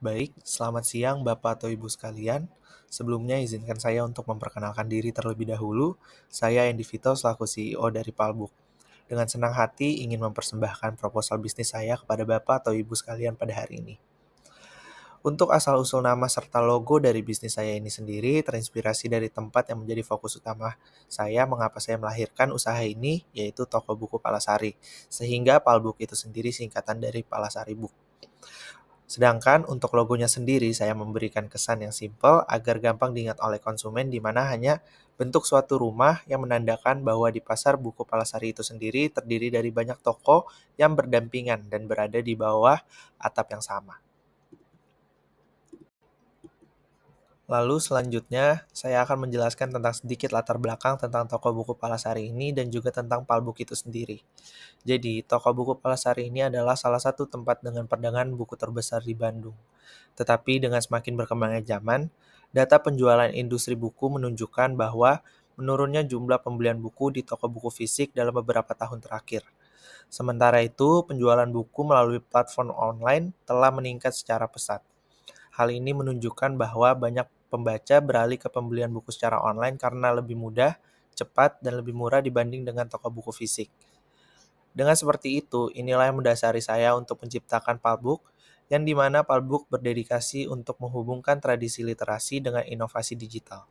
Baik, selamat siang Bapak atau Ibu sekalian. Sebelumnya izinkan saya untuk memperkenalkan diri terlebih dahulu. Saya Andy Vito selaku CEO dari Palbook. Dengan senang hati ingin mempersembahkan proposal bisnis saya kepada Bapak atau Ibu sekalian pada hari ini. Untuk asal-usul nama serta logo dari bisnis saya ini sendiri terinspirasi dari tempat yang menjadi fokus utama saya mengapa saya melahirkan usaha ini, yaitu toko buku Palasari. Sehingga Palbook itu sendiri singkatan dari Palasari Book. Sedangkan untuk logonya sendiri, saya memberikan kesan yang simpel agar gampang diingat oleh konsumen di mana hanya bentuk suatu rumah yang menandakan bahwa di pasar buku Palasari itu sendiri terdiri dari banyak toko yang berdampingan dan berada di bawah atap yang sama. Lalu selanjutnya, saya akan menjelaskan tentang sedikit latar belakang tentang toko buku Palasari ini dan juga tentang Palbook itu sendiri. Jadi, toko buku Palasari ini adalah salah satu tempat dengan perdagangan buku terbesar di Bandung. Tetapi dengan semakin berkembangnya zaman, data penjualan industri buku menunjukkan bahwa menurunnya jumlah pembelian buku di toko buku fisik dalam beberapa tahun terakhir. Sementara itu, penjualan buku melalui platform online telah meningkat secara pesat. Hal ini menunjukkan bahwa banyak pembaca beralih ke pembelian buku secara online karena lebih mudah, cepat, dan lebih murah dibanding dengan toko buku fisik. Dengan seperti itu, inilah yang mendasari saya untuk menciptakan Palbook, yang dimana Palbook berdedikasi untuk menghubungkan tradisi literasi dengan inovasi digital.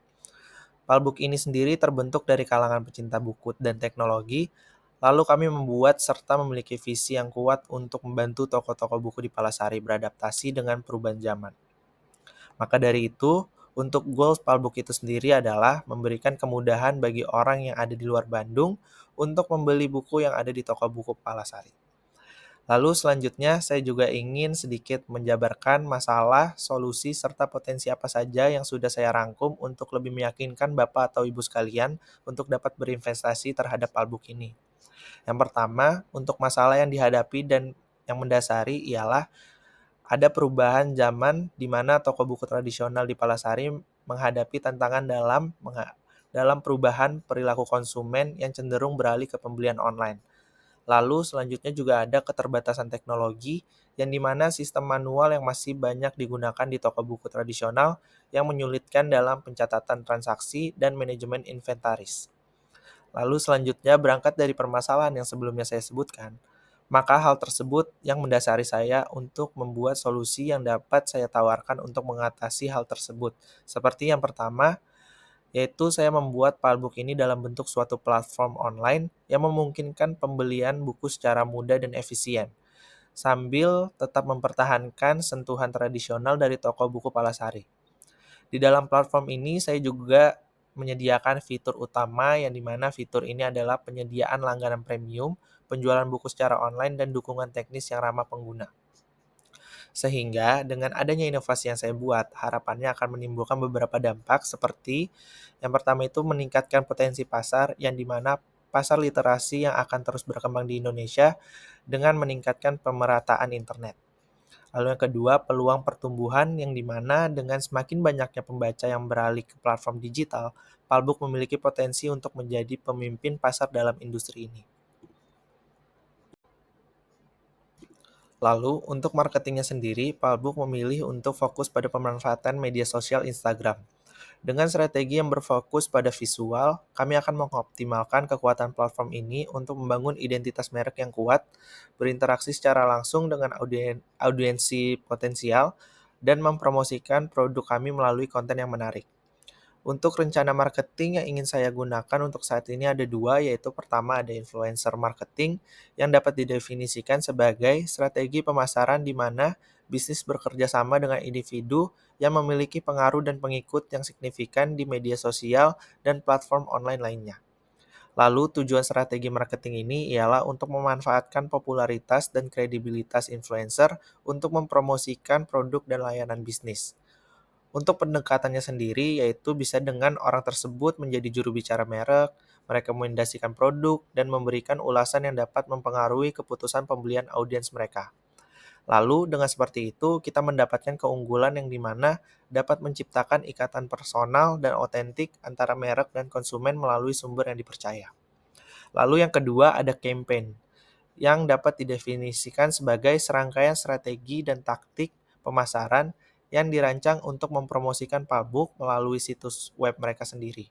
Palbook ini sendiri terbentuk dari kalangan pecinta buku dan teknologi, lalu kami membuat serta memiliki visi yang kuat untuk membantu toko-toko buku di Palasari beradaptasi dengan perubahan zaman. Maka dari itu, untuk goals Palbook itu sendiri adalah memberikan kemudahan bagi orang yang ada di luar Bandung untuk membeli buku yang ada di toko buku Palasari. Lalu selanjutnya saya juga ingin sedikit menjabarkan masalah, solusi, serta potensi apa saja yang sudah saya rangkum untuk lebih meyakinkan Bapak atau Ibu sekalian untuk dapat berinvestasi terhadap Palbook ini. Yang pertama, untuk masalah yang dihadapi dan yang mendasari ialah ada perubahan zaman di mana toko buku tradisional di Palasari menghadapi tantangan dalam perubahan perilaku konsumen yang cenderung beralih ke pembelian online. Lalu selanjutnya juga ada keterbatasan teknologi yang dimana sistem manual yang masih banyak digunakan di toko buku tradisional yang menyulitkan dalam pencatatan transaksi dan manajemen inventaris. Lalu selanjutnya berangkat dari permasalahan yang sebelumnya saya sebutkan, maka hal tersebut yang mendasari saya untuk membuat solusi yang dapat saya tawarkan untuk mengatasi hal tersebut. Seperti yang pertama, yaitu saya membuat Palbook ini dalam bentuk suatu platform online yang memungkinkan pembelian buku secara mudah dan efisien, sambil tetap mempertahankan sentuhan tradisional dari toko buku Palasari. Di dalam platform ini saya juga menyediakan fitur utama yang dimana fitur ini adalah penyediaan langganan premium, penjualan buku secara online, dan dukungan teknis yang ramah pengguna. Sehingga dengan adanya inovasi yang saya buat, harapannya akan menimbulkan beberapa dampak seperti yang pertama itu meningkatkan potensi pasar yang dimana pasar literasi yang akan terus berkembang di Indonesia dengan meningkatkan pemerataan internet. Lalu yang kedua, peluang pertumbuhan yang dimana dengan semakin banyaknya pembaca yang beralih ke platform digital, Palbook memiliki potensi untuk menjadi pemimpin pasar dalam industri ini. Lalu, untuk marketingnya sendiri, Palbook memilih untuk fokus pada pemanfaatan media sosial Instagram. Dengan strategi yang berfokus pada visual, kami akan mengoptimalkan kekuatan platform ini untuk membangun identitas merek yang kuat, berinteraksi secara langsung dengan audiensi potensial, dan mempromosikan produk kami melalui konten yang menarik. Untuk rencana marketing yang ingin saya gunakan untuk saat ini ada dua, yaitu pertama ada influencer marketing yang dapat didefinisikan sebagai strategi pemasaran di mana bisnis bekerja sama dengan individu yang memiliki pengaruh dan pengikut yang signifikan di media sosial dan platform online lainnya. Lalu tujuan strategi marketing ini ialah untuk memanfaatkan popularitas dan kredibilitas influencer untuk mempromosikan produk dan layanan bisnis. Untuk pendekatannya sendiri, yaitu bisa dengan orang tersebut menjadi juru bicara merek, merekomendasikan produk, dan memberikan ulasan yang dapat mempengaruhi keputusan pembelian audiens mereka. Lalu, dengan seperti itu, kita mendapatkan keunggulan yang dimana dapat menciptakan ikatan personal dan otentik antara merek dan konsumen melalui sumber yang dipercaya. Lalu yang kedua ada campaign, yang dapat didefinisikan sebagai serangkaian strategi dan taktik pemasaran yang dirancang untuk mempromosikan Palbook melalui situs web mereka sendiri.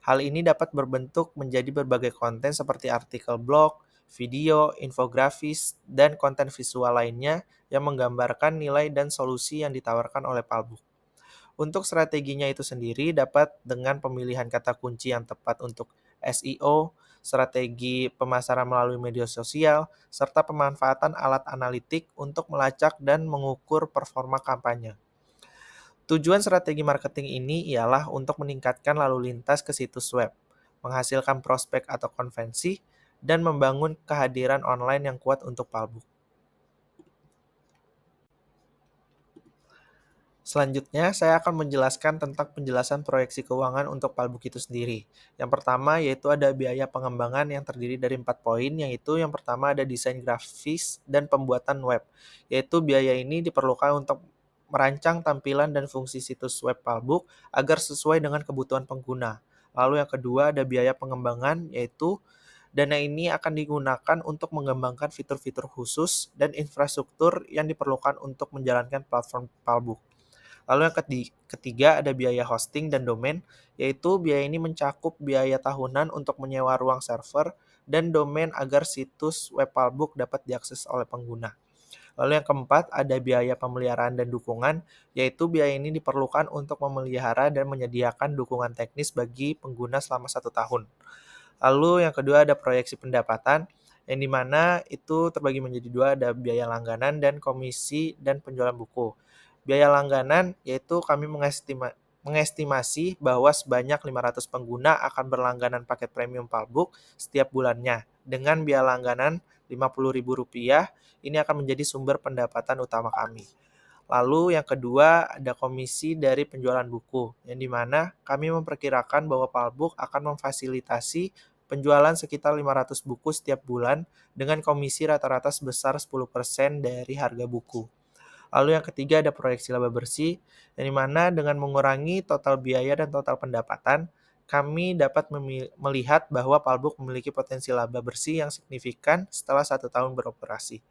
Hal ini dapat berbentuk menjadi berbagai konten seperti artikel blog, video, infografis, dan konten visual lainnya yang menggambarkan nilai dan solusi yang ditawarkan oleh Palbook. Untuk strateginya itu sendiri dapat dengan pemilihan kata kunci yang tepat untuk SEO, strategi pemasaran melalui media sosial, serta pemanfaatan alat analitik untuk melacak dan mengukur performa kampanye. Tujuan strategi marketing ini ialah untuk meningkatkan lalu lintas ke situs web, menghasilkan prospek atau konvensi, dan membangun kehadiran online yang kuat untuk Palbook. Selanjutnya, saya akan menjelaskan tentang penjelasan proyeksi keuangan untuk Palbook itu sendiri. Yang pertama yaitu ada biaya pengembangan yang terdiri dari 4 poin, yaitu yang pertama ada desain grafis dan pembuatan web. Yaitu biaya ini diperlukan untuk merancang tampilan dan fungsi situs web Palbook agar sesuai dengan kebutuhan pengguna. Lalu yang kedua ada biaya pengembangan, yaitu dana ini akan digunakan untuk mengembangkan fitur-fitur khusus dan infrastruktur yang diperlukan untuk menjalankan platform Palbook. Lalu yang ketiga ada biaya hosting dan domain, yaitu biaya ini mencakup biaya tahunan untuk menyewa ruang server dan domain agar situs web Palbook dapat diakses oleh pengguna. Lalu yang keempat ada biaya pemeliharaan dan dukungan, yaitu biaya ini diperlukan untuk memelihara dan menyediakan dukungan teknis bagi pengguna selama 1 tahun. Lalu yang kedua ada proyeksi pendapatan, yang dimana itu terbagi menjadi dua, ada biaya langganan dan komisi dan penjualan buku. Biaya langganan yaitu kami mengestimasi bahwa sebanyak 500 pengguna akan berlangganan paket premium Palbook setiap bulannya. Dengan biaya langganan Rp50.000, ini akan menjadi sumber pendapatan utama kami. Lalu yang kedua ada komisi dari penjualan buku, yang dimana kami memperkirakan bahwa Palbook akan memfasilitasi penjualan sekitar 500 buku setiap bulan dengan komisi rata-rata sebesar 10% dari harga buku. Lalu yang ketiga ada proyeksi laba bersih, yang dimana dengan mengurangi total biaya dan total pendapatan, kami dapat melihat bahwa Palbook memiliki potensi laba bersih yang signifikan setelah 1 tahun beroperasi.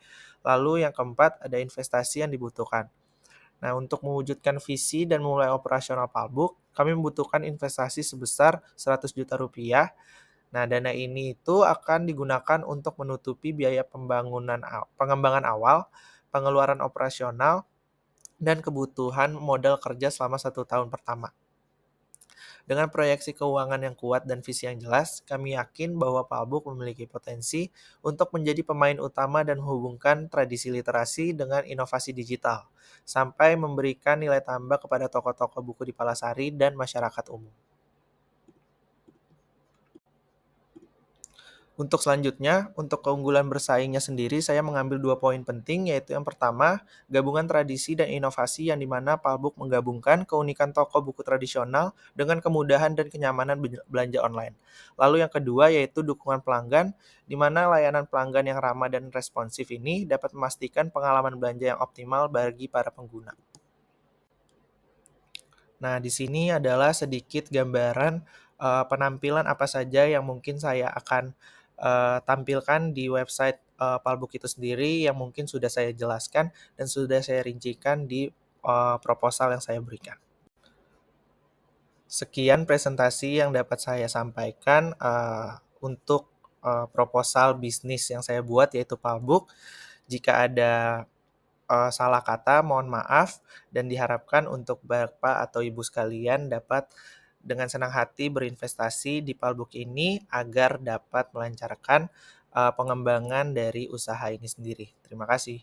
Lalu yang keempat ada investasi yang dibutuhkan. Nah, untuk mewujudkan visi dan memulai operasional Palbook, kami membutuhkan investasi sebesar Rp100 juta. Nah, dana ini itu akan digunakan untuk menutupi biaya pengembangan awal, pengeluaran operasional, dan kebutuhan modal kerja selama 1 tahun pertama. Dengan proyeksi keuangan yang kuat dan visi yang jelas, kami yakin bahwa Palbook memiliki potensi untuk menjadi pemain utama dan menghubungkan tradisi literasi dengan inovasi digital, sampai memberikan nilai tambah kepada toko-toko buku di Palasari dan masyarakat umum. Untuk selanjutnya, untuk keunggulan bersaingnya sendiri, saya mengambil 2 poin penting, yaitu yang pertama, gabungan tradisi dan inovasi yang dimana Palbook menggabungkan keunikan toko buku tradisional dengan kemudahan dan kenyamanan belanja online. Lalu yang kedua, yaitu dukungan pelanggan, di mana layanan pelanggan yang ramah dan responsif ini dapat memastikan pengalaman belanja yang optimal bagi para pengguna. Nah, di sini adalah sedikit gambaran, penampilan apa saja yang mungkin saya akan, tampilkan di website, Palbook itu sendiri yang mungkin sudah saya jelaskan dan sudah saya rincikan di, proposal yang saya berikan. Sekian presentasi yang dapat saya sampaikan, untuk, proposal bisnis yang saya buat yaitu Palbook. Jika ada salah kata, mohon maaf, dan diharapkan untuk Bapak atau Ibu sekalian dapat dengan senang hati berinvestasi di Palbook ini agar dapat melancarkan pengembangan dari usaha ini sendiri. Terima kasih.